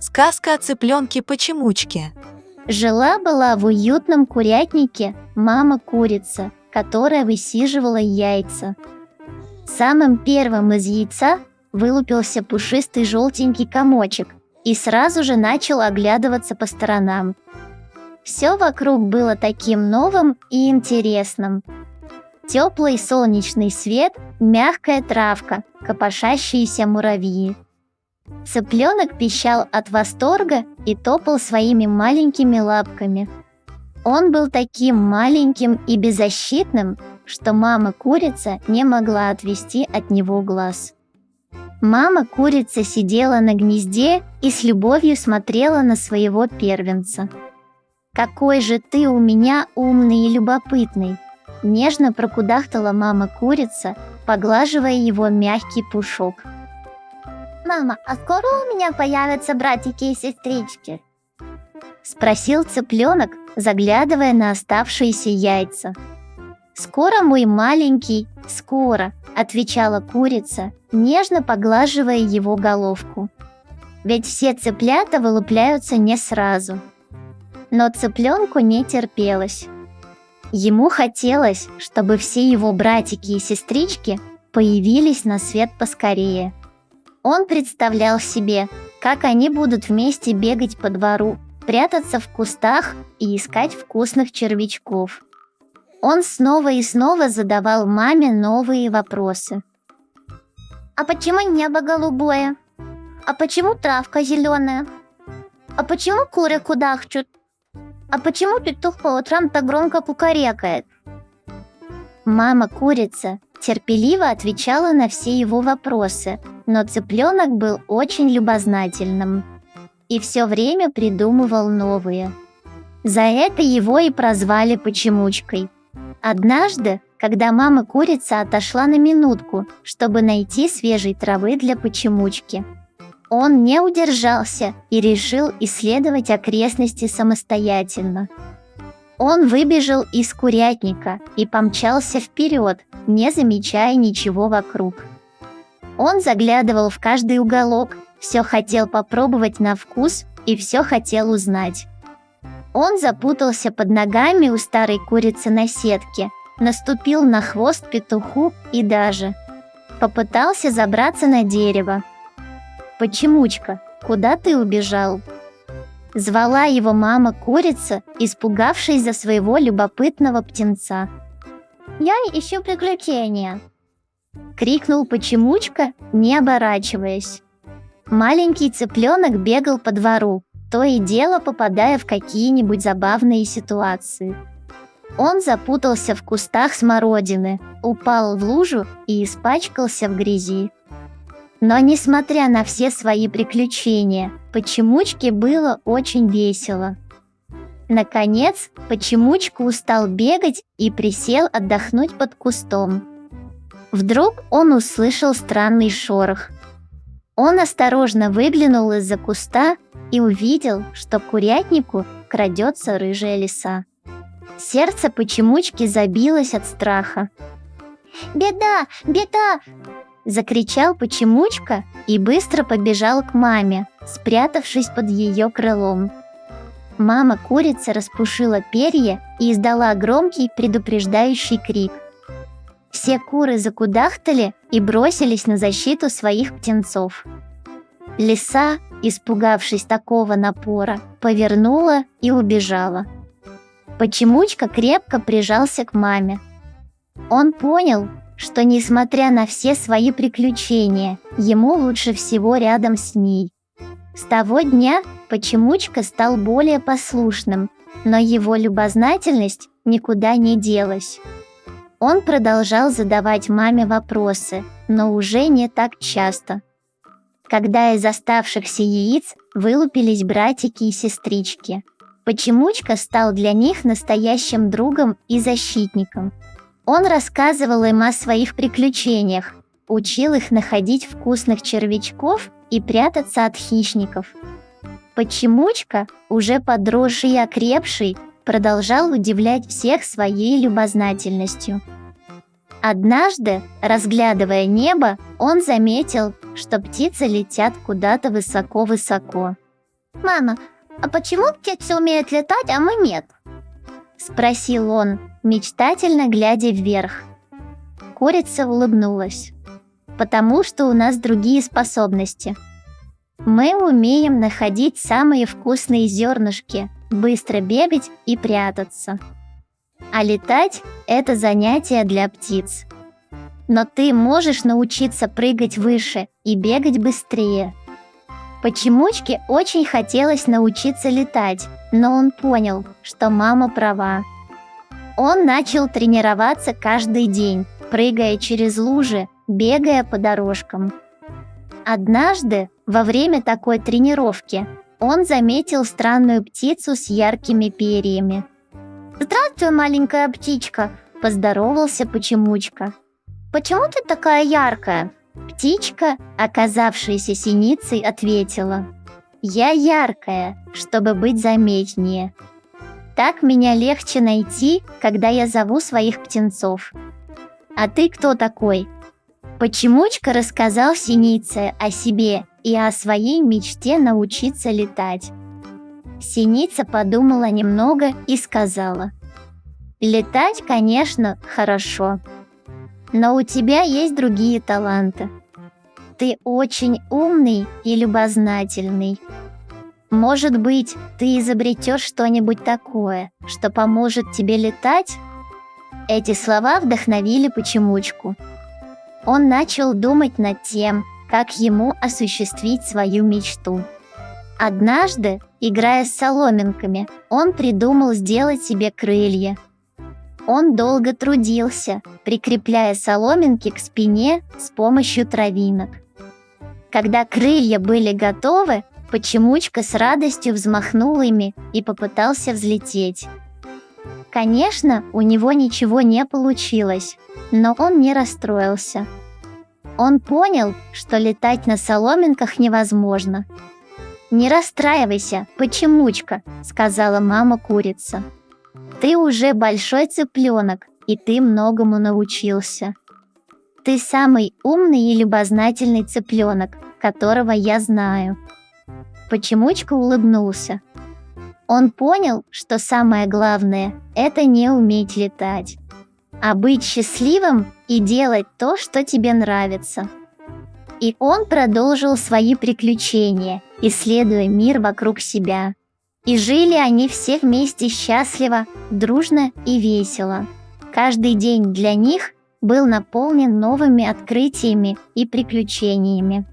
Сказка о цыпленке-почемучке. Жила-была в уютном курятнике мама-курица, которая высиживала яйца. Самым первым из яйца вылупился пушистый желтенький комочек и сразу же начал оглядываться по сторонам. Все вокруг было таким новым и интересным. Теплый солнечный свет, мягкая травка, копошащиеся муравьи. Цыпленок пищал от восторга и топал своими маленькими лапками. Он был таким маленьким и беззащитным, что мама-курица не могла отвести от него глаз. Мама-курица сидела на гнезде и с любовью смотрела на своего первенца. «Какой же ты у меня умный и любопытный!» — нежно прокудахтала мама-курица, поглаживая его мягкий пушок. «Мама, а скоро у меня появятся братики и сестрички?» — спросил цыпленок, заглядывая на оставшиеся яйца. «Скоро, мой маленький, скоро», — отвечала курица, нежно поглаживая его головку. «Ведь все цыплята вылупляются не сразу». Но цыпленку не терпелось. Ему хотелось, чтобы все его братики и сестрички появились на свет поскорее. Он представлял себе, как они будут вместе бегать по двору, прятаться в кустах и искать вкусных червячков. Он снова и снова задавал маме новые вопросы. «А почему небо голубое? А почему травка зеленая? А почему куры кудахчут? А почему петух по утрам так громко кукарекает?» Мама-курица терпеливо отвечала на все его вопросы, но цыпленок был очень любознательным и все время придумывал новые. За это его и прозвали Почемучкой. Однажды, когда мама-курица отошла на минутку, чтобы найти свежей травы для Почемучки, он не удержался и решил исследовать окрестности самостоятельно. Он выбежал из курятника и помчался вперед, не замечая ничего вокруг. Он заглядывал в каждый уголок, все хотел попробовать на вкус и все хотел узнать. Он запутался под ногами у старой курицы на сетке, наступил на хвост петуху и даже попытался забраться на дерево. «Почемучка, куда ты убежал?» Звала его мама-курица, испугавшись за своего любопытного птенца. «Я ищу приключения!» — крикнул Почемучка, не оборачиваясь. Маленький цыпленок бегал по двору, то и дело попадая в какие-нибудь забавные ситуации. Он запутался в кустах смородины, упал в лужу и испачкался в грязи. Но, несмотря на все свои приключения, Почемучке было очень весело. Наконец, Почемучка устал бегать и присел отдохнуть под кустом. Вдруг он услышал странный шорох. Он осторожно выглянул из-за куста и увидел, что к курятнику крадется рыжая лиса. Сердце Почемучки забилось от страха. «Беда! Беда!» — закричал Почемучка и быстро побежал к маме, спрятавшись под ее крылом. Мама-курица распушила перья и издала громкий предупреждающий крик. Все куры закудахтали и бросились на защиту своих птенцов. Лиса, испугавшись такого напора, повернула и убежала. Почемучка крепко прижался к маме. Он понял, что, несмотря на все свои приключения, ему лучше всего рядом с ней. С того дня Почемучка стал более послушным, но его любознательность никуда не делась. Он продолжал задавать маме вопросы, но уже не так часто. Когда из оставшихся яиц вылупились братики и сестрички, Почемучка стал для них настоящим другом и защитником. Он рассказывал им о своих приключениях, учил их находить вкусных червячков и прятаться от хищников. Почемучка, уже подросший и окрепший, продолжал удивлять всех своей любознательностью. Однажды, разглядывая небо, он заметил, что птицы летят куда-то высоко-высоко. «Мама, а почему птицы умеют летать, а мы нет?» — спросил он, мечтательно глядя вверх. Курица улыбнулась. «Потому что у нас другие способности. Мы умеем находить самые вкусные зернышки, быстро бегать и прятаться. А летать — это занятие для птиц. Но ты можешь научиться прыгать выше и бегать быстрее». Почемучке очень хотелось научиться летать, но он понял, что мама права. Он начал тренироваться каждый день, прыгая через лужи, бегая по дорожкам. Однажды, во время такой тренировки, он заметил странную птицу с яркими перьями. «Здравствуй, маленькая птичка!» – поздоровался Почемучка. «Почему ты такая яркая?» Птичка, оказавшаяся синицей, ответила: «Я яркая, чтобы быть заметнее. Так меня легче найти, когда я зову своих птенцов». «А ты кто такой?» Почемучка рассказал синице о себе и о своей мечте научиться летать. Синица подумала немного и сказала: «Летать, конечно, хорошо. Но у тебя есть другие таланты. Ты очень умный и любознательный. Может быть, ты изобретешь что-нибудь такое, что поможет тебе летать?» Эти слова вдохновили Почемучку. Он начал думать над тем, как ему осуществить свою мечту. Однажды, играя с соломинками, он придумал сделать себе крылья. Он долго трудился, прикрепляя соломинки к спине с помощью травинок. Когда крылья были готовы, Почемучка с радостью взмахнул ими и попытался взлететь. Конечно, у него ничего не получилось, но он не расстроился. Он понял, что летать на соломинках невозможно. «Не расстраивайся, Почемучка», — сказала мама-курица. «Ты уже большой цыпленок, и ты многому научился. Ты самый умный и любознательный цыпленок, которого я знаю». Почемучка улыбнулся. Он понял, что самое главное – это не уметь летать, а быть счастливым и делать то, что тебе нравится. И он продолжил свои приключения, исследуя мир вокруг себя. И жили они все вместе счастливо, дружно и весело. Каждый день для них был наполнен новыми открытиями и приключениями.